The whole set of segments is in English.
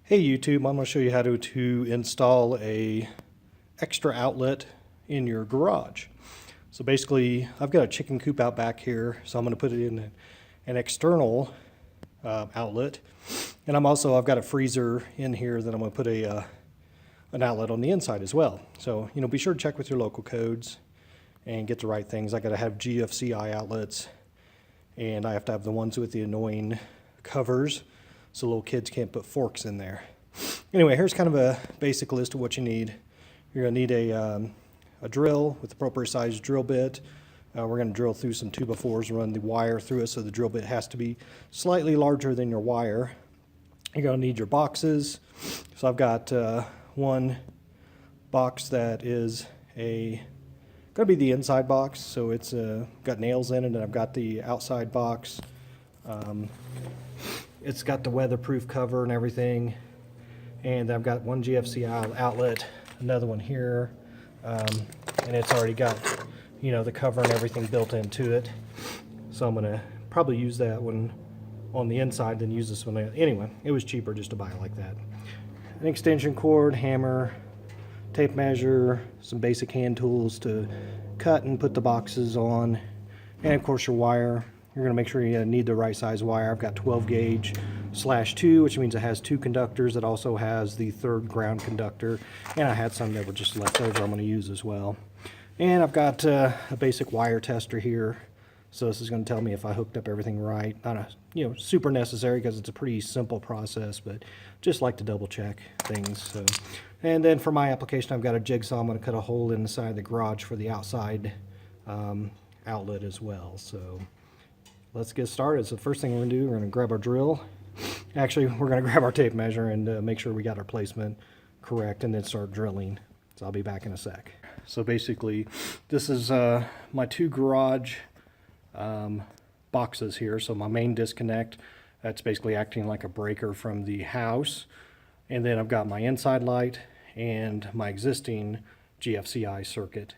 Hey YouTube, I'm going to show you how to install a extra outlet in your garage. So basically, I've got a chicken coop out back here, so I'm going to put it in an external outlet. And I've got a freezer in here that I'm going to put an outlet on the inside as well. So, be sure to check with your local codes and get the right things. I got to have GFCI outlets, and I have to have the ones with the annoying covers so little kids can't put forks in there. Anyway, here's kind of a basic list of what you need. You're going to need a drill with appropriate size drill bit. We're going to drill through some 2x4s and run the wire through it, so the drill bit has to be slightly larger than your wire. You're going to need your boxes. So I've got one box that is going to be the inside box, so it's got nails in it, and I've got the outside box. It's got the weatherproof cover and everything, and I've got one GFCI outlet, another one here, and it's already got the cover and everything built into it. So I'm gonna probably use that one on the inside, then use this one. Anyway, it was cheaper just to buy it like that. An extension cord, hammer, tape measure, some basic hand tools to cut and put the boxes on, and of course your wire. You're going to make sure you need the right size wire. I've got 12 gauge /2, which means it has 2 conductors. It also has the 3rd ground conductor, and I had some that were just left over I'm going to use as well. And I've got a basic wire tester here, so this is going to tell me if I hooked up everything right. Not super necessary because it's a pretty simple process, but just like to double check things. So, and then for my application, I've got a jigsaw. I'm going to cut a hole in the side of the garage for the outside outlet as well. So let's get started. So the first thing we're going to do, we're going to grab our drill. Actually, we're going to grab our tape measure and make sure we got our placement correct, and then start drilling. So I'll be back in a sec. So basically, this is my 2 garage boxes here. So my main disconnect, that's basically acting like a breaker from the house. And then I've got my inside light and my existing GFCI circuit.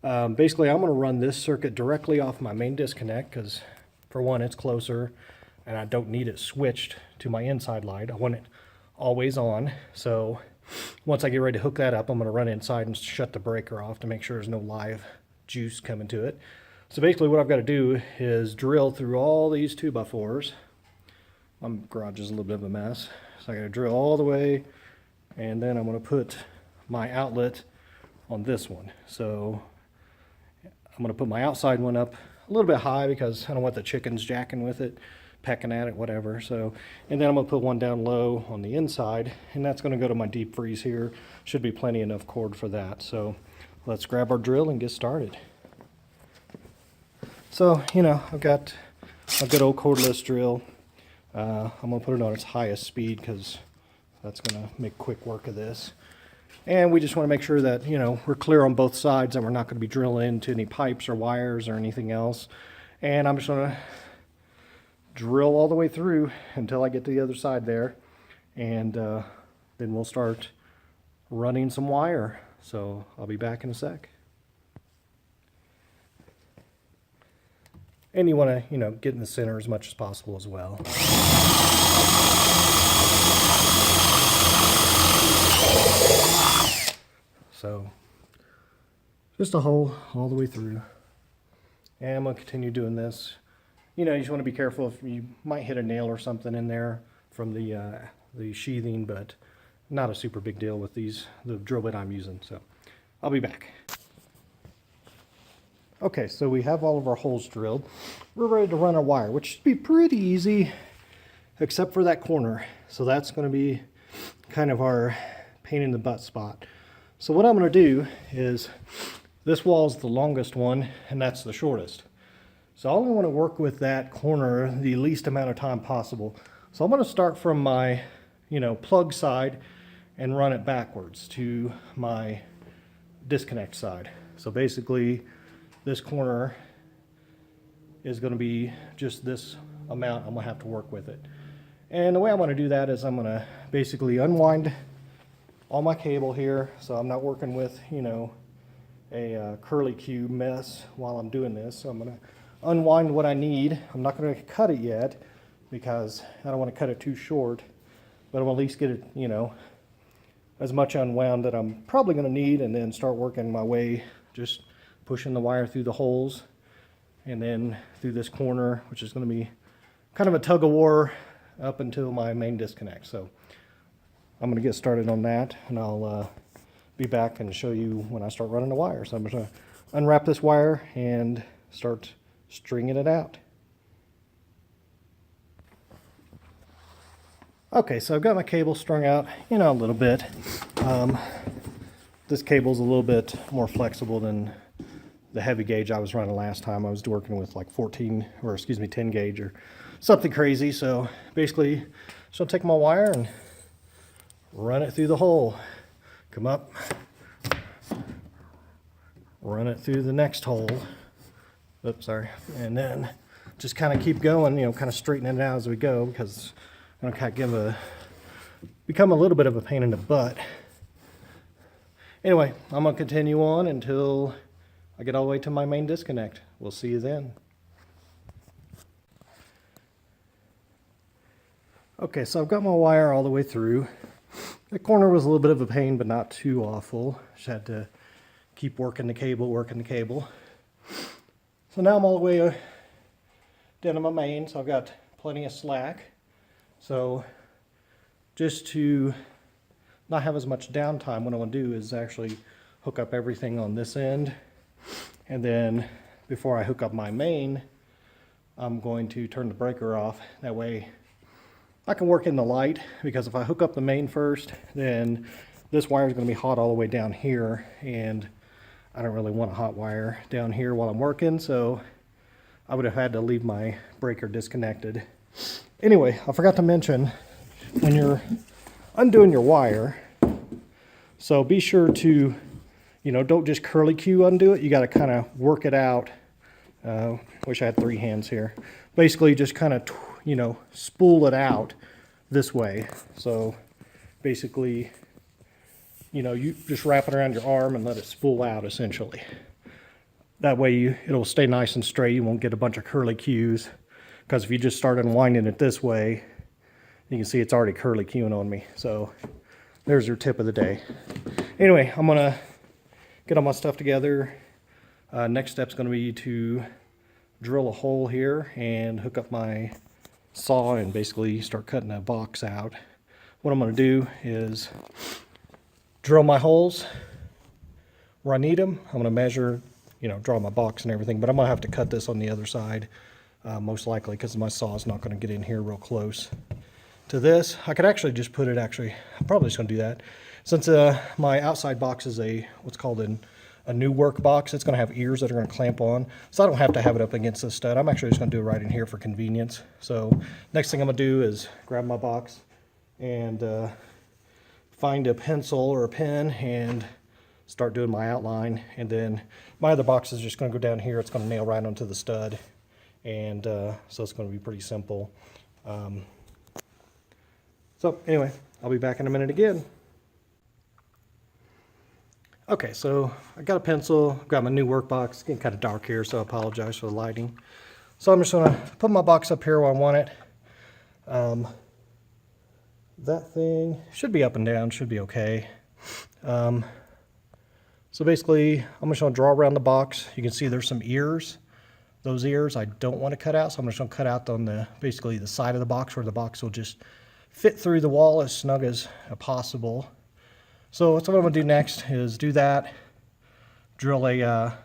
Basically, I'm going to run this circuit directly off my main disconnect because, for one, it's closer, and I don't need it switched to my inside light. I want it always on. So once I get ready to hook that up, I'm going to run inside and shut the breaker off to make sure there's no live juice coming to it. So basically what I've got to do is drill through all these 2x4s. My garage is a little bit of a mess. So I got to drill all the way, and then I'm going to put my outlet on this one. So I'm going to put my outside one up a little bit high because I don't want the chickens jacking with it, pecking at it, whatever. So, and then I'm going to put one down low on the inside, and that's going to go to my deep freeze here. Should be plenty enough cord for that. So let's grab our drill and get started. So, I've got a good old cordless drill. I'm going to put it on its highest speed because that's going to make quick work of this. And we just want to make sure that, we're clear on both sides and we're not going to be drilling into any pipes or wires or anything else. And I'm just going to drill all the way through until I get to the other side there. And then we'll start running some wire. So I'll be back in a sec. And you want to, get in the center as much as possible as well. So just a hole all the way through. And I'm going to continue doing this. You just want to be careful if you might hit a nail or something in there from the sheathing, but not a super big deal with the drill bit I'm using. So I'll be back. Okay, so we have all of our holes drilled. We're ready to run our wire, which should be pretty easy, except for that corner. So that's going to be kind of our pain in the butt spot. So what I'm going to do is, this wall is the longest one, and that's the shortest. So I only want to work with that corner the least amount of time possible. So I'm going to start from my, plug side and run it backwards to my disconnect side. So basically, this corner is going to be just this amount I'm going to have to work with it. And the way I'm going to do that is I'm going to basically unwind all my cable here, so I'm not working with, a curly Q mess while I'm doing this. So I'm going to unwind what I need. I'm not going to cut it yet because I don't want to cut it too short. but I'll at least get it, you know, as much unwound that I'm probably going to need, and then start working my way, just pushing the wire through the holes and then through this corner, which is going to be kind of a tug of war up until my main disconnect. So I'm going to get started on that, and I'll be back and show you when I start running the wire. So I'm going to unwrap this wire and start stringing it out. Okay, so I've got my cable strung out, you know, a little bit. This cable's a little bit more flexible than the heavy gauge I was running last time. I was working with like 10 gauge or something crazy. So basically, just gonna take my wire and run it through the hole. Come up, run it through the next hole. Oops, sorry. And then just kind of keep going, you know, kind of straightening it out as we go, because I'm gonna kind of become a little bit of a pain in the butt. Anyway, I'm gonna continue on until I get all the way to my main disconnect. We'll see you then. Okay, so I've got my wire all the way through. The corner was a little bit of a pain, but not too awful. Just had to keep working the cable. So now I'm all the way down to my main, so I've got plenty of slack. So just to not have as much downtime, what I want to do is actually hook up everything on this end, and then before I hook up my main, I'm going to turn the breaker off. That way I can work in the light, because if I hook up the main first, then this wire is going to be hot all the way down here, and I don't really want a hot wire down here while I'm working, so I would have had to leave my breaker disconnected. Anyway, I forgot to mention, when you're undoing your wire, so be sure to, you know, don't just curly Q undo it. You got to kind of work it out. Wish I had 3 hands here. Basically, just kind of, you know, spool it out this way. So basically, you know, you just wrap it around your arm and let it spool out, essentially. That way it'll stay nice and straight. You won't get a bunch of curly Qs. Because if you just start unwinding it this way, you can see it's already curly Qing on me. So there's your tip of the day. Anyway, I'm going to get all my stuff together. Next step's going to be to drill a hole here and hook up my saw and basically start cutting a box out. What I'm going to do is drill my holes where I need them. I'm going to measure, you know, draw my box and everything, but I'm going to have to cut this on the other side. Most likely, because my saw is not going to get in here real close to this. I could actually just put it, I'm probably just going to do that. Since my outside box is what's called a new work box, it's going to have ears that are going to clamp on. So I don't have to have it up against the stud. I'm actually just going to do it right in here for convenience. So next thing I'm going to do is grab my box and find a pencil or a pen and start doing my outline. And then my other box is just going to go down here. It's going to nail right onto the stud. And so it's going to be pretty simple. So anyway, I'll be back in a minute again. Okay, so I got a pencil, I've got my new work box. It's getting kind of dark here, so I apologize for the lighting. So I'm just going to put my box up here where I want it. That thing should be up and down, should be okay. So basically, I'm just going to draw around the box. You can see there's some ears. Those ears I don't want to cut out, so I'm just going to cut out on basically the side of the box, where the box will just fit through the wall as snug as possible. So what I'm going to do next is do that, drill a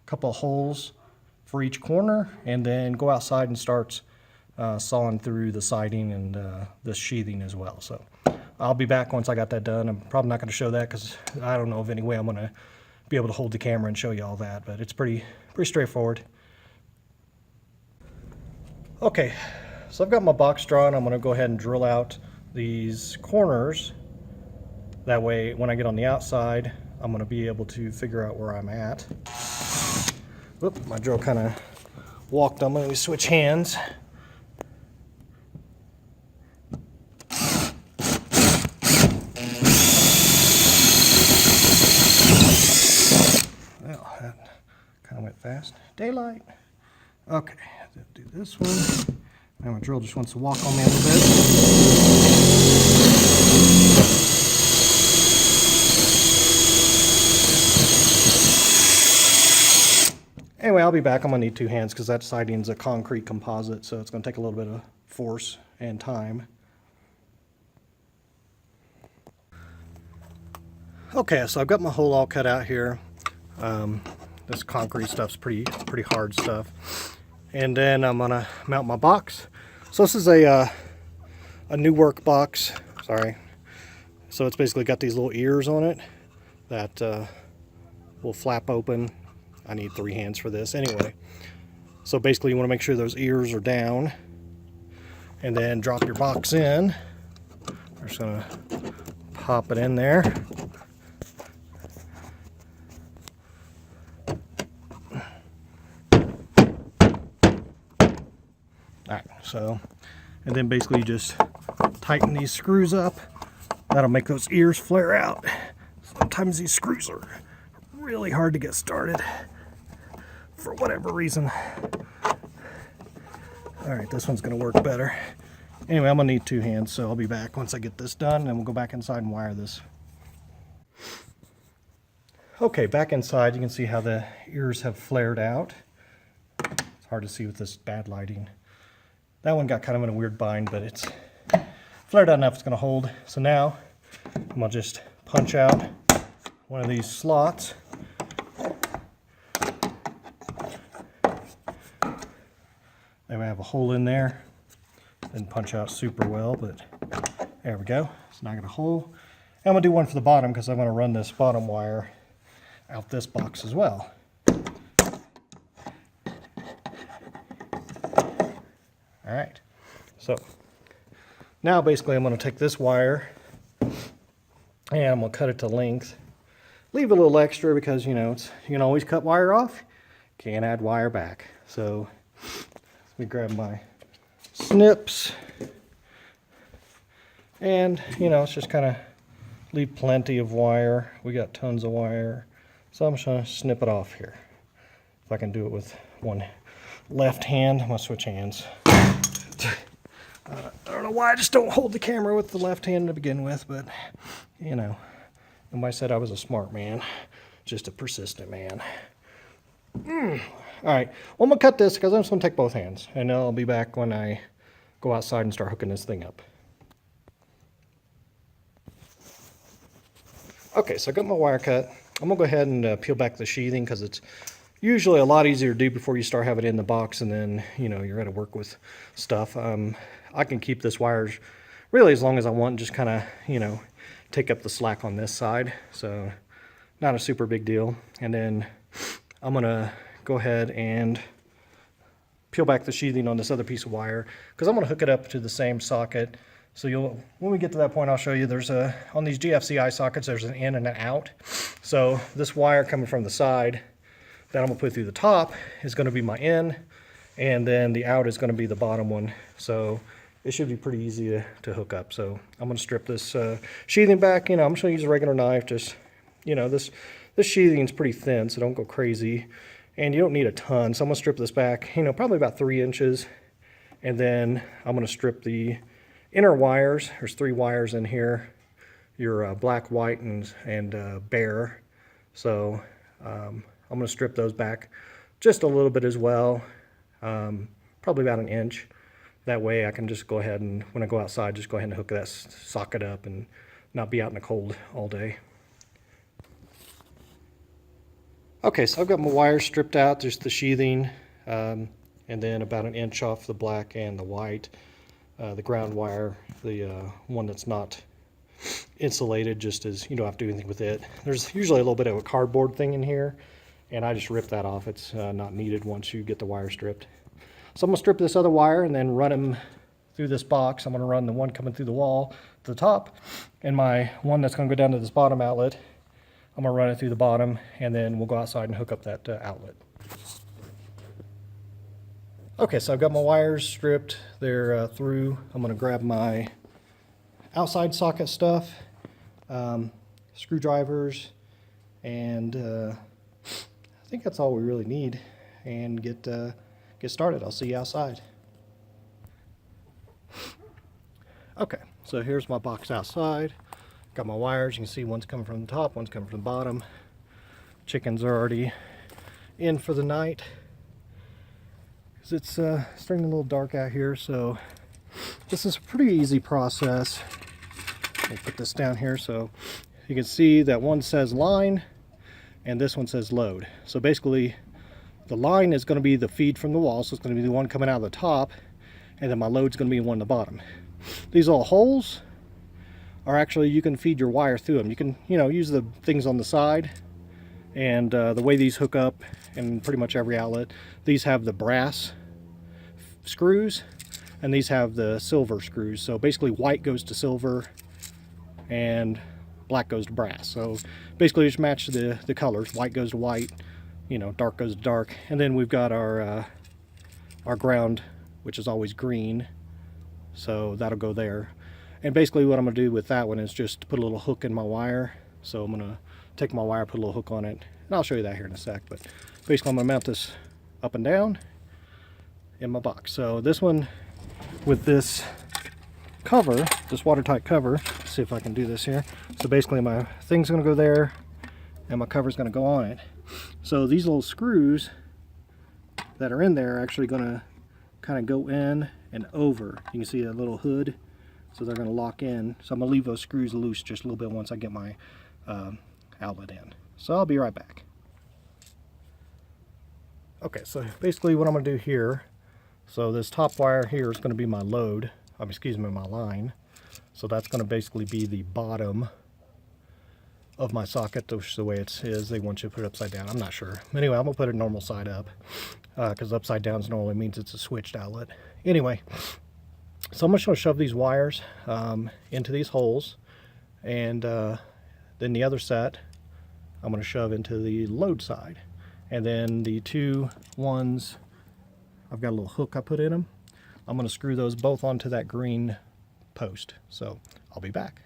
couple of holes for each corner, and then go outside and start sawing through the siding and the sheathing as well. So I'll be back once I got that done. I'm probably not going to show that because I don't know of any way I'm going to be able to hold the camera and show you all that, but it's pretty straightforward. Okay, so I've got my box drawn. I'm going to go ahead and drill out these corners. That way, when I get on the outside, I'm going to be able to figure out where I'm at. Whoop, my drill kind of walked on me. Let me switch hands. Well, that kind of went fast. Daylight. Okay, do this one. Now my drill just wants to walk on me a little bit. I'll be back. I'm gonna need 2 hands because that siding's a concrete composite, so it's gonna take a little bit of force and time. Okay, so I've got my hole all cut out here. This concrete stuff's pretty hard stuff. And then I'm gonna mount my box. So this is a new work box. Sorry. So it's basically got these little ears on it that will flap open. I need 3 hands for this anyway. So basically you want to make sure those ears are down, and then drop your box in. I'm just gonna pop it in there. Alright, so, and then basically you just tighten these screws up. That'll make those ears flare out. Sometimes these screws are really hard to get started for whatever reason. Alright, this one's going to work better. Anyway, I'm going to need 2 hands, so I'll be back once I get this done, and we'll go back inside and wire this. Okay, back inside, you can see how the ears have flared out. It's hard to see with this bad lighting. That one got kind of in a weird bind, but it's flared out enough it's going to hold. So now I'm going to just punch out one of these slots. Then we have a hole in there. Didn't punch out super well, but there we go. So now I got a hole. And I'm going to do one for the bottom because I'm going to run this bottom wire out this box as well. All right, so now basically I'm going to take this wire and I'm going to cut it to length. Leave a little extra because, you know, you can always cut wire off. Can't add wire back. So let me grab my snips and, you know, it's just kind of leave plenty of wire. We got tons of wire. So I'm just going to snip it off here. If I can do it with one left hand, I'm going to switch hands. I don't know why I just don't hold the camera with the left hand to begin with, but, you know, nobody said I was a smart man, just a persistent man. All right, well, I'm going to cut this because I'm just going to take both hands, and I'll be back when I go outside and start hooking this thing up. Okay, so I got my wire cut. I'm going to go ahead and peel back the sheathing because it's usually a lot easier to do before you start having it in the box, and then, you know, you're going to work with stuff. I can keep this wire really as long as I want and just kind of, you know, take up the slack on this side. So not a super big deal. And then I'm going to go ahead and peel back the sheathing on this other piece of wire because I'm going to hook it up to the same socket. So when we get to that point, I'll show you on these GFCI sockets, there's an in and an out. So this wire coming from the side that I'm going to put through the top is going to be my in, and then the out is going to be the bottom one. So it should be pretty easy to hook up. So I'm going to strip this sheathing back. You know, I'm just going to use a regular knife. Just, you know, this sheathing is pretty thin, so don't go crazy. And you don't need a ton. So I'm going to strip this back, you know, probably about 3 inches. And then I'm going to strip the inner wires. There's 3 wires in here. Your black, white, and bare. So I'm going to strip those back just a little bit as well. Probably about 1 inch. That way I can just go ahead and, when I go outside, just go ahead and hook that socket up and not be out in the cold all day. Okay, so I've got my wires stripped out, just the sheathing, and then about 1 inch off the black and the white. The ground wire, the one that's not insulated, just as you don't have to do anything with it. There's usually a little bit of a cardboard thing in here, and I just ripped that off. It's not needed once you get the wire stripped. So I'm going to strip this other wire and then run them through this box. I'm going to run the one coming through the wall to the top, and my one that's going to go down to this bottom outlet, I'm going to run it through the bottom, and then we'll go outside and hook up that outlet. Okay, so I've got my wires stripped. They're through. I'm going to grab my outside socket stuff, screwdrivers, and I think that's all we really need, and get started. I'll see you outside. Okay, so here's my box outside. Got my wires. You can see one's coming from the top, one's coming from the bottom. Chickens are already in for the night. because it's starting a little dark out here. So this is a pretty easy process. I'll put this down here so you can see that one says line and this one says load. So basically the line is going to be the feed from the wall, so it's going to be the one coming out of the top, and then my load's going to be one at the bottom. These little holes are actually, you can feed your wire through them. You can, use the things on the side, and the way these hook up in pretty much every outlet, these have the brass screws and these have the silver screws. So basically white goes to silver and black goes to brass. So basically just match the colors. White goes to white, dark goes to dark. And then we've got our ground, which is always green, so that'll go there. And basically what I'm going to do with that one is just put a little hook in my wire. So I'm going to take my wire, put a little hook on it, and I'll show you that here in a sec. But basically I'm going to mount this up and down in my box. So this one with this cover, this watertight cover, let's see if I can do this here. So basically my thing's going to go there and my cover's going to go on it. So these little screws that are in there are actually going to kind of go in and over. You can see a little hood, so they're going to lock in. So I'm going to leave those screws loose just a little bit once I get my outlet in. So I'll be right back. Okay, so basically what I'm going to do here, so this top wire here is going to be my load, my line. So that's going to basically be the bottom of my socket, which is the way it is. They want you to put it upside down. I'm not sure. Anyway, I'm going to put it normal side up, because upside down normally means it's a switched outlet. Anyway, so I'm just going to shove these wires into these holes, and then the other set I'm going to shove into the load side. And then the two ones, I've got a little hook I put in them. I'm going to screw those both onto that green post. So I'll be back.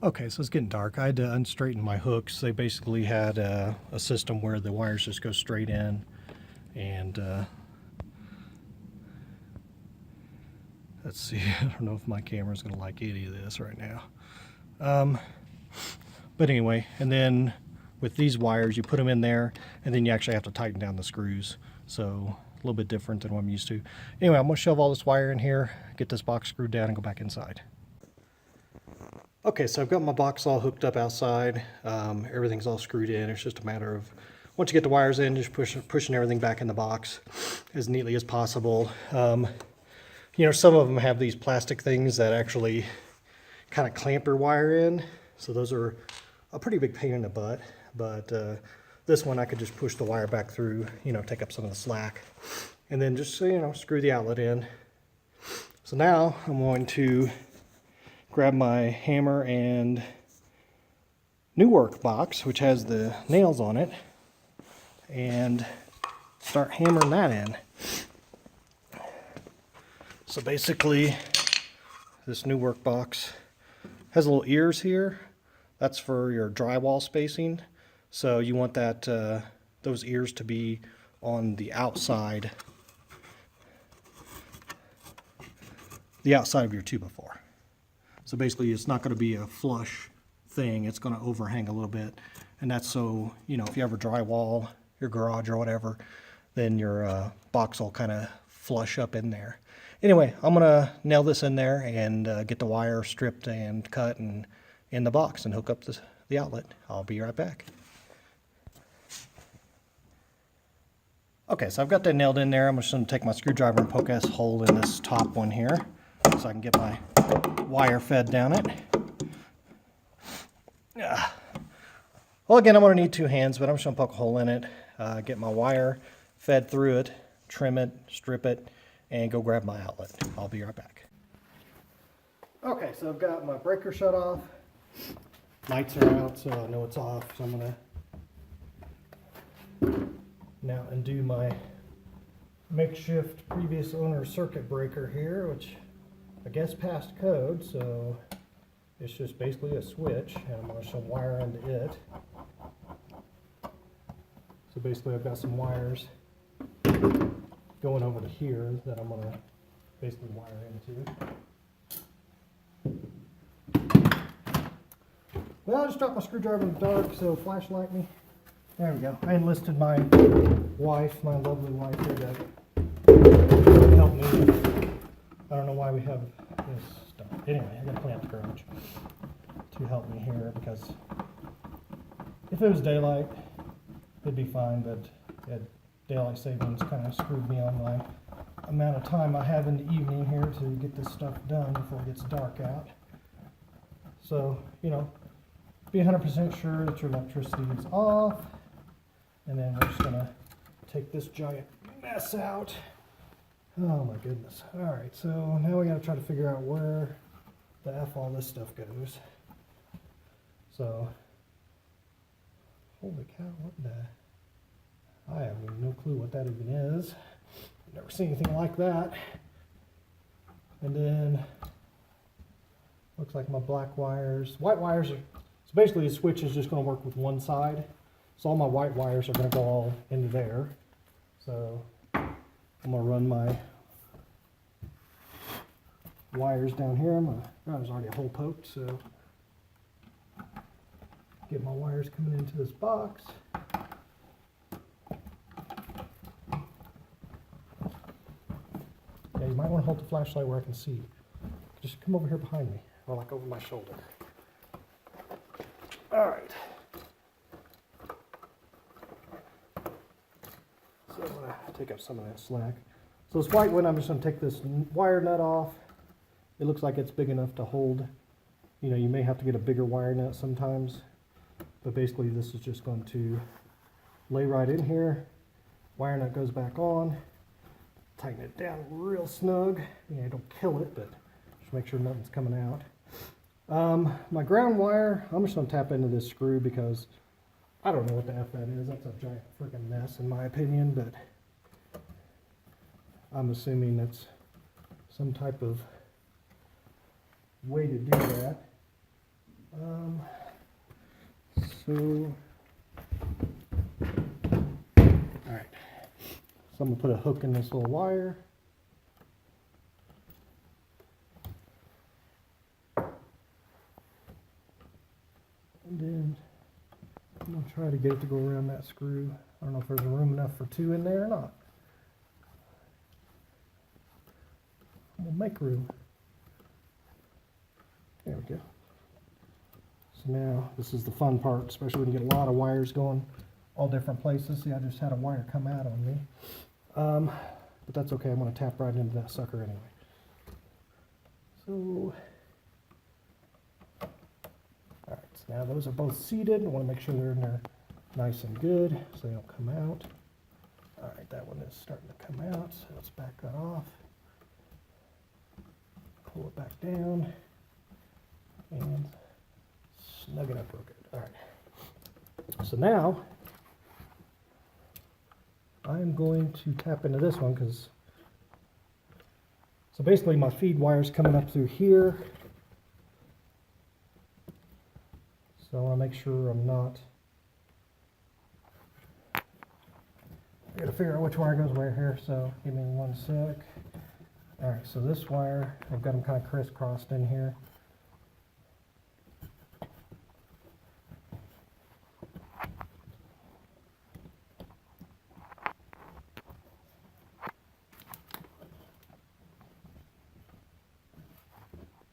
Okay, so it's getting dark. I had to unstraighten my hooks. They basically had a system where the wires just go straight in, and let's see, I don't know if my camera's going to like any of this right now. But anyway, and then with these wires, you put them in there, and then you actually have to tighten down the screws. So a little bit different than what I'm used to. Anyway, I'm going to shove all this wire in here, get this box screwed down, and go back inside. Okay, so I've got my box all hooked up outside. Everything's all screwed in. It's just a matter of, once you get the wires in, just pushing everything back in the box as neatly as possible. Some of them have these plastic things that actually kind of clamp your wire in. So those are a pretty big pain in the butt. But this one I could just push the wire back through, take up some of the slack. And then just, screw the outlet in. So now I'm going to grab my hammer and new work box, which has the nails on it, and start hammering that in. So basically, this new work box has little ears here. That's for your drywall spacing. So you want that those ears to be on the outside of your 2x4. So basically it's not going to be a flush thing, it's going to overhang a little bit. And that's so, if you ever drywall your garage or whatever, then your box will kind of flush up in there. Anyway, I'm going to nail this in there and get the wire stripped and cut and in the box and hook up the outlet. I'll be right back. Okay, so I've got that nailed in there. I'm just going to take my screwdriver and poke a hole in this top one here so I can get my wire fed down it. Well, again, I'm going to need two hands, but I'm just going to poke a hole in it, get my wire fed through it, trim it, strip it, and go grab my outlet. I'll be right back. Okay, so I've got my breaker shut off. Lights are out, so I know it's off. So I'm going to now undo my makeshift previous owner circuit breaker here, which I guess passed code, so it's just basically a switch, and I'm going to some wire into it. So basically I've got some wires going over to here that I'm going to basically wire into. Well, I just dropped my screwdriver in the dark, so flashlight me. There we go. I enlisted my wife, my lovely wife here to help me. I don't know why we have this stuff. Anyway, I gotta clean out the garage to help me here, because if it was daylight, it'd be fine, but daylight savings kind of screwed me on my amount of time I have in the evening here to get this stuff done before it gets dark out. So, you know, be 100% sure that your electricity is off. And then we're just gonna take this giant mess out. Oh my goodness. All right, so now we gotta try to figure out where the F all this stuff goes. So, holy cow, what the? I have no clue what that even is. Never seen anything like that. And then, looks like my black wires, white wires are, so basically the switch is just gonna work with one side. So all my white wires are going to go all into there. So I'm going to run my wires down here. There's already a hole poked, so get my wires coming into this box. Yeah, you might want to hold the flashlight where I can see. Just come over here behind me, or like over my shoulder. All right. So I'm going to take up some of that slack. So this white one, I'm just going to take this wire nut off. It looks like it's big enough to hold. You know, you may have to get a bigger wire nut sometimes. But basically this is just going to lay right in here. Wire nut goes back on. Tighten it down real snug. You know, don't kill it, but just make sure nothing's coming out. My ground wire, I'm just going to tap into this screw because I don't know what the F that is. That's a giant freaking mess in my opinion, but I'm assuming that's some type of way to do that. Alright. So I'm going to put a hook in this little wire. And then I'm going to try to get it to go around that screw. I don't know if there's room enough for two in there or not. We'll make room. There we go. So now, this is the fun part, especially when you get a lot of wires going all different places. See, I just had a wire come out on me. But that's okay, I'm going to tap right into that sucker anyway. So, alright, so now those are both seated. I want to make sure they're in there nice and good so they don't come out. Alright, that one is starting to come out, so let's back that off. Pull it back down and snug it up real good. Alright, so now I'm going to tap into this one because, so basically my feed wire's coming up through here. So I want to make sure I'm not, I gotta figure out which wire goes where here, so give me one sec. Alright, so this wire, I've got them kind of crisscrossed in here.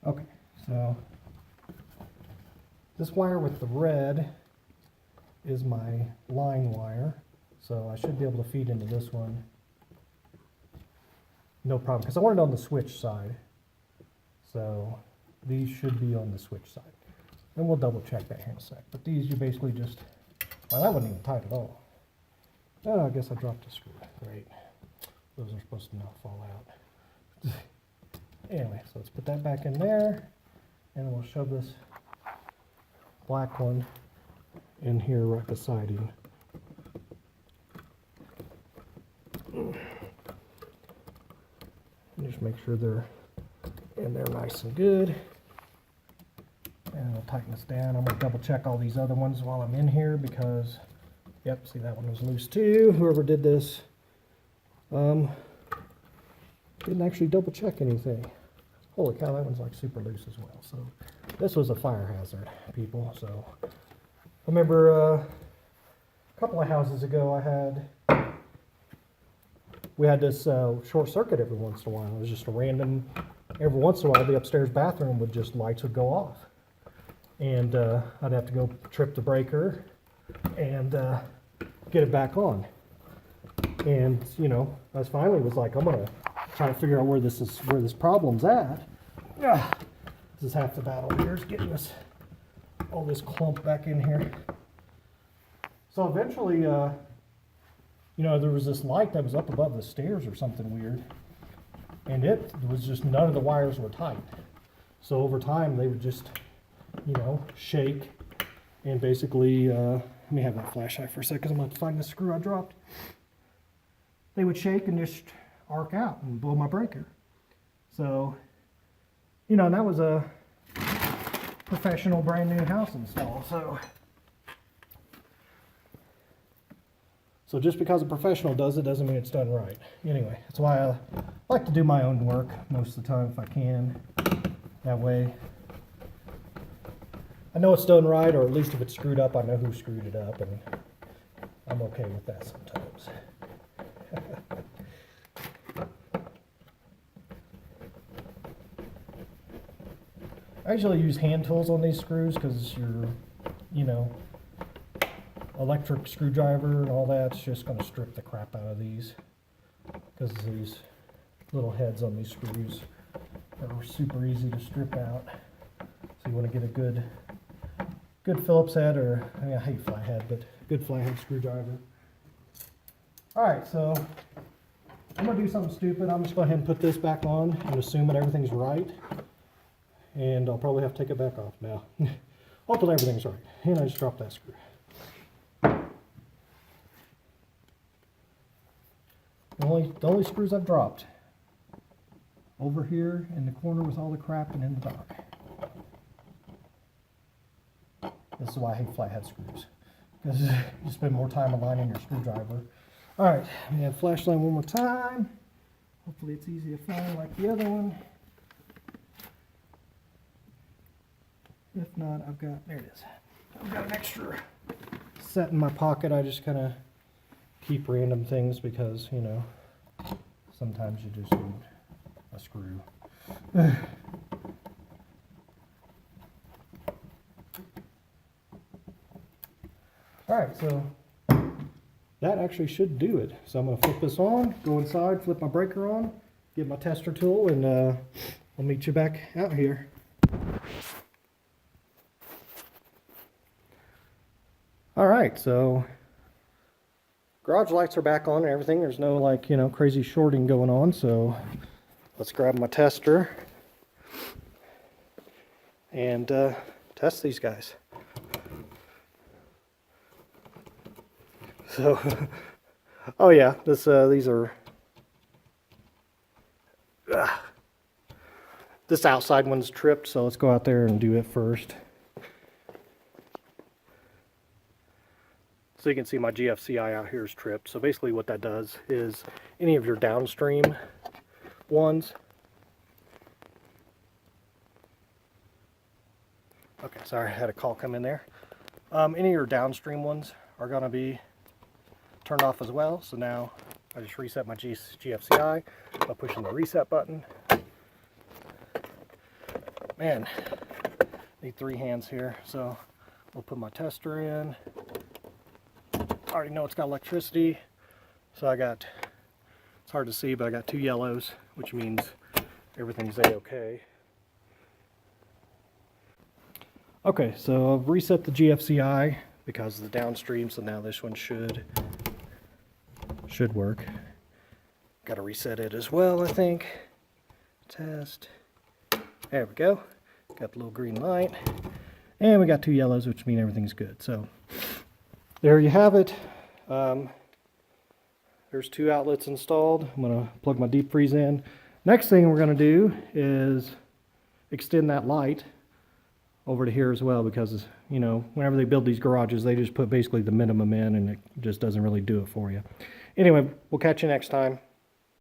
Okay, so this wire with the red is my line wire, so I should be able to feed into this one. No problem, because I want it on the switch side. So these should be on the switch side. And we'll double check that here in a sec. But these you basically just, well, that wasn't even tight at all. Oh, I guess I dropped a screw. Great. Those are supposed to not fall out. Anyway, so let's put that back in there. And we'll shove this black one in here right beside him. Just make sure they're in there nice and good. And we'll tighten this down. I'm going to double check all these other ones while I'm in here because, yep, see that one was loose too. Whoever did this didn't actually double check anything. Holy cow, that one's like super loose as well. So this was a fire hazard, people. So I remember a couple of houses ago, we had this short circuit every once in a while. It was just a random, every once in a while the upstairs bathroom would just, lights would go off. And I'd have to go trip the breaker and get it back on. And, you know, I finally was like, I'm gonna try to figure out where this problem's at. This is half the battle here, is getting all this clump back in here. So eventually, you know, there was this light that was up above the stairs or something weird, and it was just, none of the wires were tight. So over time they would just, you know, shake, and basically, let me have that flashlight for a second, I'm going to find the screw I dropped. They would shake and just arc out and blow my breaker. So, you know, and that was a professional brand new house install. So just because a professional does it doesn't mean it's done right. Anyway, that's why I like to do my own work most of the time if I can. That way I know it's done right, or at least if it's screwed up, I know who screwed it up, and I'm okay with that sometimes. I usually use hand tools on these screws because you know, electric screwdriver and all that's just going to strip the crap out of these, because these little heads on these screws are super easy to strip out. So you want to get a good Phillips head, or I mean, I hate flathead, but good flathead screwdriver. Alright, so I'm going to do something stupid. I'm just going to go ahead and put this back on and assume that everything's right. And I'll probably have to take it back off now. Hopefully everything's right. And I just dropped that screw. The only screws I've dropped. Over here in the corner with all the crap, and in the back. This is why I hate flathead screws, because you spend more time aligning your screwdriver. Alright, I'm going to flashlight one more time. Hopefully it's easy to find like the other one. If not, there it is. I've got an extra set in my pocket. I just kind of keep random things because, you know, sometimes you just need a screw. Alright, so that actually should do it. So I'm going to flip this on, go inside, flip my breaker on, get my tester tool, and I'll meet you back out here. Alright, so garage lights are back on and everything. There's no, like, you know, crazy shorting going on, so let's grab my tester and test these guys. So, oh yeah, these are, this outside one's tripped, so let's go out there and do it first. So you can see my GFCI out here is tripped. So basically what that does is any of your downstream ones. Okay, sorry, I had a call come in there. Any of your downstream ones are going to be turned off as well. So now I just reset my GFCI by pushing the reset button. Man, need 3 hands here. So we'll put my tester in. I already know it's got electricity, so it's hard to see, but I got 2 yellows, which means everything's a-okay. Okay, so I've reset the GFCI because of the downstream, so now this one should work. Got to reset it as well, I think. Test. There we go. Got the little green light. And we got 2 yellows, which mean everything's good. So there you have it. There's 2 outlets installed. I'm going to plug my deep freeze in. Next thing we're going to do is extend that light over to here as well, because, you know, whenever they build these garages, they just put basically the minimum in, and it just doesn't really do it for you. Anyway, we'll catch you next time.